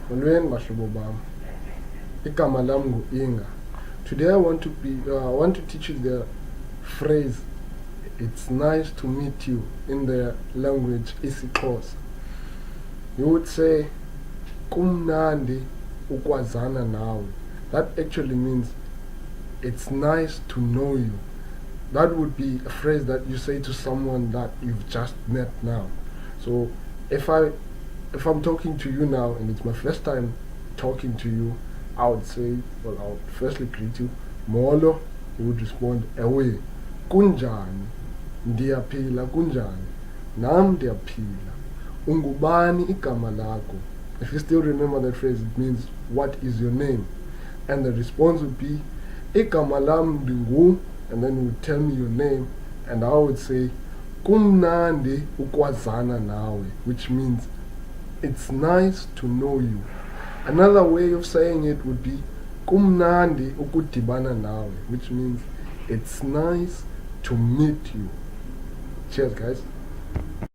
Molweni bahlobo bam. Igama lam ngu-Inga. Today I want to teach you the phrase "It's nice to meet you" in the language isiXhosa. You would say kumnandi ukwazana nawe. That actually means it's nice to know you. That would be a phrase that you say to someone that you've just met now. So if I'm talking to you now and it's my first time talking to you, I would say, well, I would firstly greet you, Molo. You would respond, Ewe, kunjani, ndiyaphila kunjani, nam ndiyaphila, ungubani igama lakho. If you still remember that phrase, it means, what is your name? And the response would be, igama lam ndingu, and then you would tell me your name, and I would say, kumnandi ukwazana nawe, which means, it's nice to know you. Another way of saying it would be kumnandi ukudibana nawe, which means it's nice to meet you. Cheers, guys.